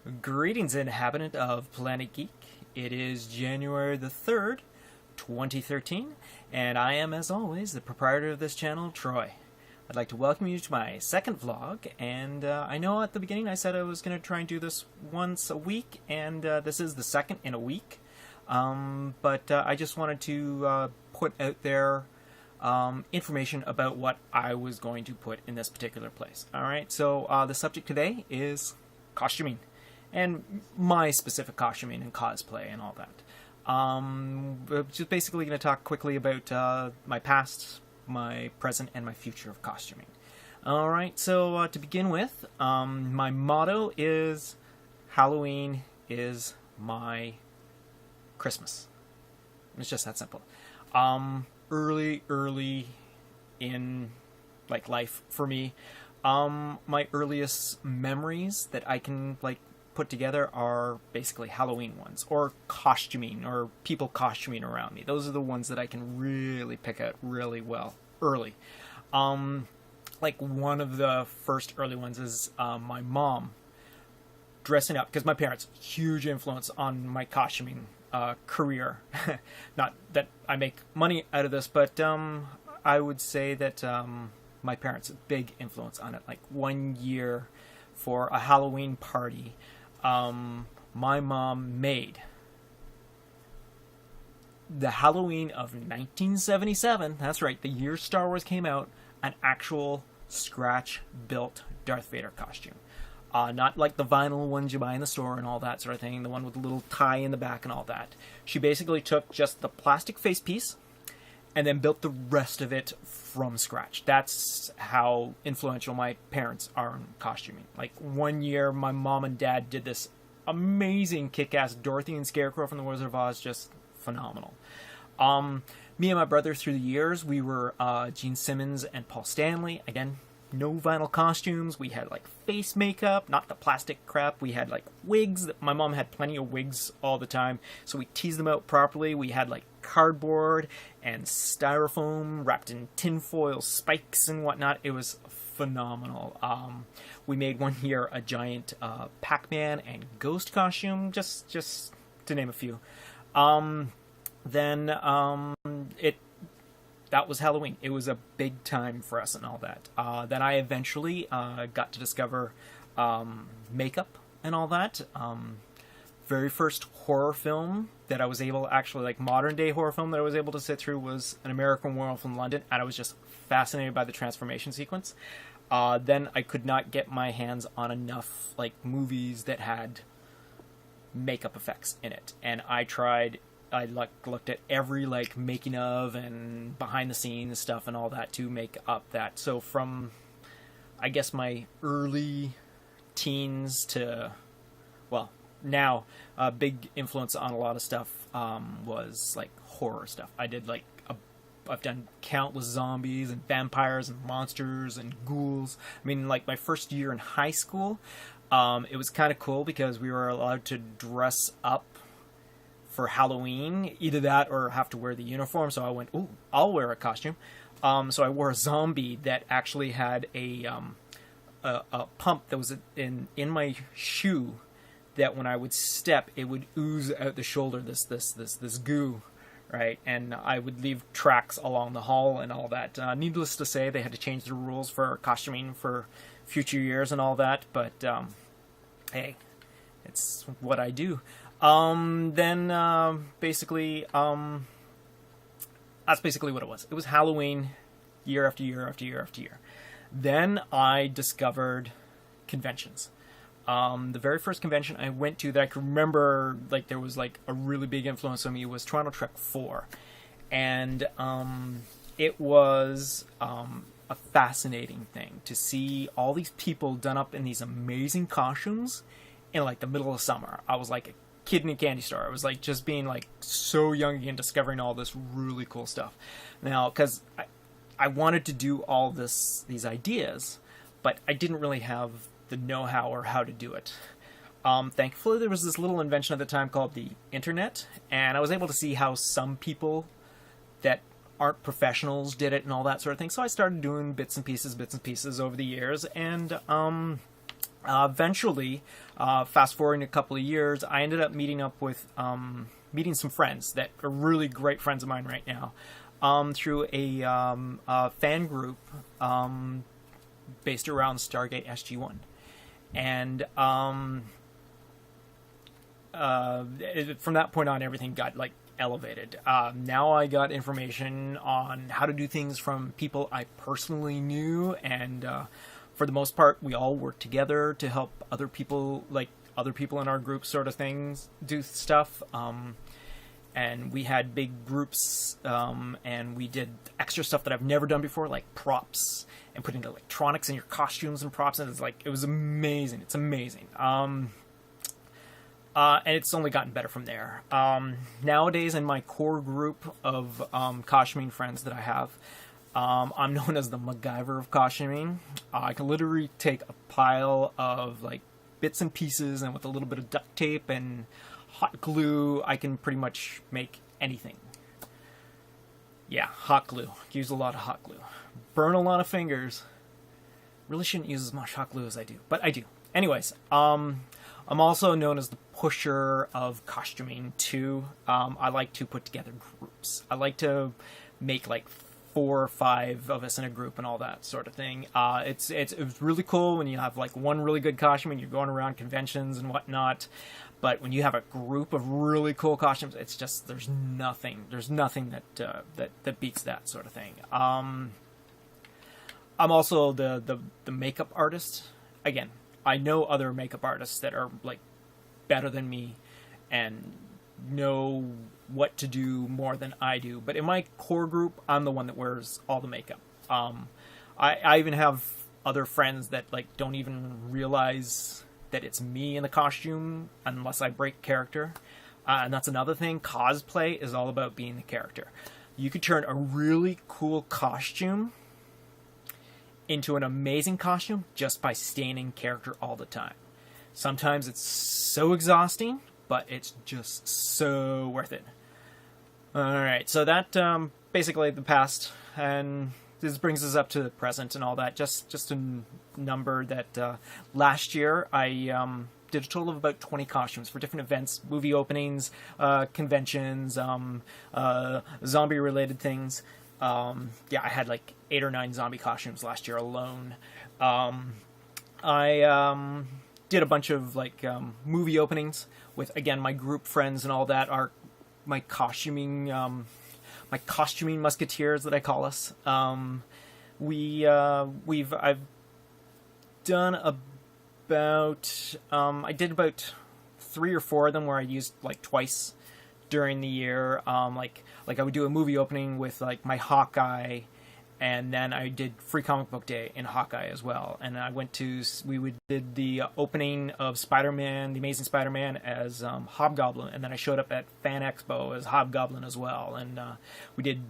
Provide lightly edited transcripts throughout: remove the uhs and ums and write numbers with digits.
Greetings, inhabitant of Planet Geek. It is January the 3rd, 2013, and I am, as always, the proprietor of this channel, Troy. I'd like to welcome you to my second vlog, and I know at the beginning I said I was going to try and do this once a week, and this is the second in a week. But I just wanted to put out there information about what I was going to put in this particular place. Alright, so the subject today is costuming, and my specific costuming and cosplay and all that. Just basically going to talk quickly about my past, my present, and my future of costuming. Alright, so to begin with, my motto is Halloween is my Christmas. It's just that simple. Early in life for me, my earliest memories that I can put together are basically Halloween ones, or costuming, or people costuming around me. Those are the ones that I can really pick out really well early. One of the first early ones is my mom dressing up, because my parents, huge influence on my costuming career. Not that I make money out of this, but I would say that my parents, big influence on it. Like one year for a Halloween party, my mom made the Halloween of 1977, that's right, the year Star Wars came out, an actual scratch-built Darth Vader costume. Not like the vinyl ones you buy in the store and all that sort of thing, the one with the little tie in the back and all that. She basically took just the plastic face piece and then built the rest of it from scratch. That's how influential my parents are in costuming. Like one year, my mom and dad did this amazing kick-ass Dorothy and Scarecrow from The Wizard of Oz, just phenomenal. Me and my brother, through the years, we were Gene Simmons and Paul Stanley. Again, no vinyl costumes. We had face makeup, not the plastic crap. We had wigs. My mom had plenty of wigs all the time, so we teased them out properly. We had cardboard and styrofoam wrapped in tinfoil spikes and whatnot. It was phenomenal. We made one year a giant Pac-Man and Ghost costume, just to name a few. That was Halloween. It was a big time for us and all that. Then I eventually got to discover makeup and all that. Very first horror film that I was able, actually modern day horror film that I was able to sit through, was An American Werewolf in London, and I was just fascinated by the transformation sequence. Then I could not get my hands on enough movies that had makeup effects in it, and I looked at every making of and behind the scenes stuff and all that to make up that. So from, I guess, my early teens to, well, now, a big influence on a lot of stuff was horror stuff. I've done countless zombies and vampires and monsters and ghouls. I mean, my first year in high school, it was kind of cool because we were allowed to dress up for Halloween, either that or have to wear the uniform. So I went, ooh, I'll wear a costume. So I wore a zombie that actually had a pump that was in my shoe, that when I would step, it would ooze out the shoulder, this goo, right? And I would leave tracks along the hall and all that. Needless to say, they had to change the rules for costuming for future years and all that, but hey, it's what I do. Basically, that's basically what it was. It was Halloween year after year after year after year. Then I discovered conventions. The very first convention I went to that I can remember, there was a really big influence on me, was Toronto Trek 4. And it was a fascinating thing to see all these people done up in these amazing costumes in the middle of summer. I was like a kid in a candy store. I was just being so young again, discovering all this really cool stuff. Now, because I wanted to do all these ideas, but I didn't really have the know-how or how to do it. Thankfully, there was this little invention at the time called the internet, and I was able to see how some people that aren't professionals did it and all that sort of thing. So I started doing bits and pieces over the years, and Eventually, fast forwarding a couple of years, I ended up meeting some friends that are really great friends of mine right now, through a fan group based around Stargate SG-1. And from that point on, everything got like elevated. Now I got information on how to do things from people I personally knew, and for the most part, we all work together to help other people in our group, sort of things, do stuff. And we had big groups, and we did extra stuff that I've never done before, like props and putting electronics in your costumes and props. And it was amazing. It's amazing. And it's only gotten better from there. Nowadays, in my core group of costuming friends that I have, I'm known as the MacGyver of costuming. I can literally take a pile of like bits and pieces, and with a little bit of duct tape and hot glue, I can pretty much make anything. Yeah, hot glue. Use a lot of hot glue. Burn a lot of fingers. Really shouldn't use as much hot glue as I do, but I do. Anyways, I'm also known as the pusher of costuming too. I like to put together groups. I like to make like 4 or 5 of us in a group and all that sort of thing. It's really cool when you have like one really good costume and you're going around conventions and whatnot. But when you have a group of really cool costumes, it's just there's nothing that beats that sort of thing. I'm also the makeup artist. Again, I know other makeup artists that are like better than me and know what to do more than I do. But in my core group, I'm the one that wears all the makeup. I even have other friends that like don't even realize that it's me in the costume unless I break character. And that's another thing. Cosplay is all about being the character. You could turn a really cool costume into an amazing costume just by staying in character all the time. Sometimes it's so exhausting, but it's just so worth it. Alright, so that basically the past, and this brings us up to the present and all that. Just a number that last year I did a total of about 20 costumes for different events, movie openings, conventions, zombie-related things. Yeah, I had like 8 or 9 zombie costumes last year alone. I did a bunch of like movie openings with, again, my group friends and all that. Are my costuming musketeers that I call us. I've done about I did about 3 or 4 of them where I used like twice during the year. Like I would do a movie opening with like my Hawkeye, and then I did Free Comic Book Day in Hawkeye as well. And did the opening of Spider-Man, The Amazing Spider-Man, as Hobgoblin, and then I showed up at Fan Expo as Hobgoblin as well. And we did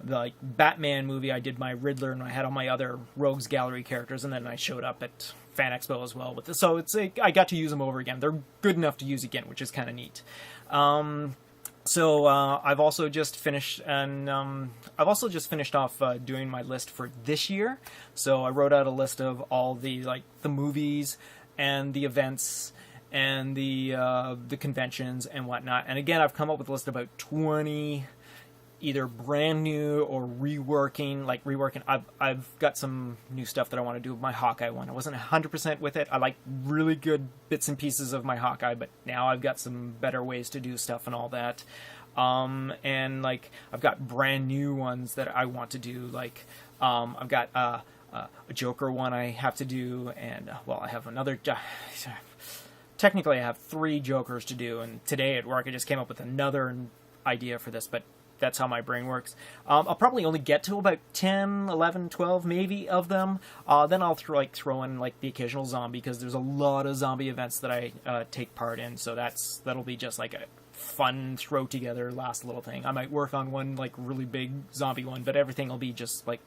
the like Batman movie. I did my Riddler, and I had all my other Rogues Gallery characters, and then I showed up at Fan Expo as well with this. So I got to use them over again. They're good enough to use again, which is kind of neat. So I've also just finished, and off doing my list for this year. So I wrote out a list of all the movies and the events and the conventions and whatnot. And again, I've come up with a list of about 20, either brand new or reworking. I've got some new stuff that I want to do with my Hawkeye one. I wasn't 100% with it. I like really good bits and pieces of my Hawkeye, but now I've got some better ways to do stuff and all that. And like I've got brand new ones that I want to do. Like I've got a Joker one I have to do, and I have another. Technically, I have 3 Jokers to do, and today at work I just came up with another idea for this, but that's how my brain works. I'll probably only get to about 10, 11, 12 maybe of them. Then I'll throw in like the occasional zombie, because there's a lot of zombie events that I take part in. So that'll be just like a fun throw together last little thing. I might work on one like really big zombie one, but everything will be just like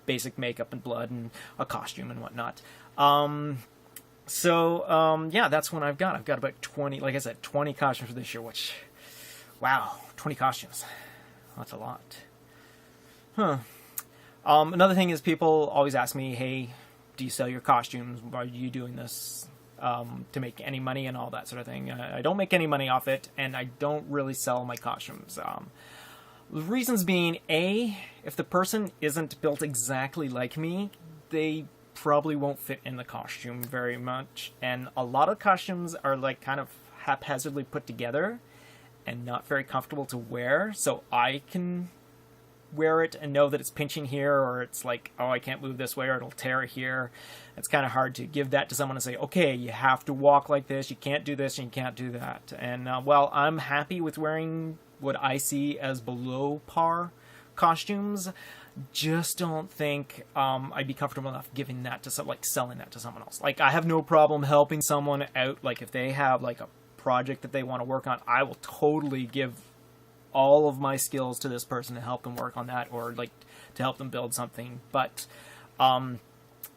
basic makeup and blood and a costume and whatnot. Yeah, that's what I've got. I've got about 20, like I said, 20 costumes for this year, which, wow, 20 costumes. That's a lot. Another thing is people always ask me, hey, do you sell your costumes? Why are you doing this? to make any money and all that sort of thing. I don't make any money off it, and I don't really sell my costumes. The reasons being, A, if the person isn't built exactly like me, they probably won't fit in the costume very much, and a lot of costumes are like kind of haphazardly put together and not very comfortable to wear, so I can wear it and know that it's pinching here, or it's like, oh, I can't move this way, or it'll tear here. It's kind of hard to give that to someone and say, okay, you have to walk like this, you can't do this, and you can't do that. And well, I'm happy with wearing what I see as below par costumes. Just don't think I'd be comfortable enough giving that to selling that to someone else. Like, I have no problem helping someone out. Like, if they have like a project that they want to work on, I will totally give all of my skills to this person to help them work on that, or like to help them build something. But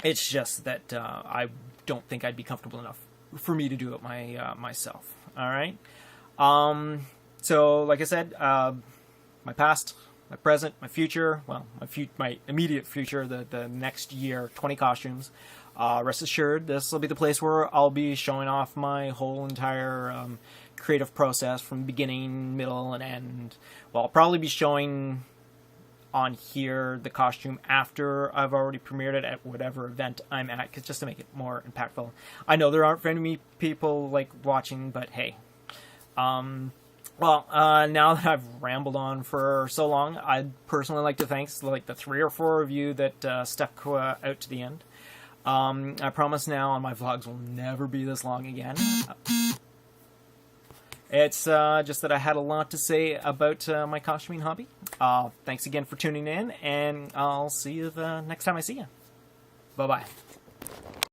it's just that I don't think I'd be comfortable enough for me to do it myself. All right. So like I said, my past, my present, my future, well, my immediate future, the next year, 20 costumes. Rest assured, this will be the place where I'll be showing off my whole entire creative process from beginning, middle, and end. Well, I'll probably be showing on here the costume after I've already premiered it at whatever event I'm at, just to make it more impactful. I know there aren't very many people like watching, but hey. Well, now that I've rambled on for so long, I'd personally like to thank the 3 or 4 of you that stuck out to the end. I promise now on my vlogs will never be this long again. It's just that I had a lot to say about my costuming hobby. Thanks again for tuning in, and I'll see you the next time I see you. Bye-bye.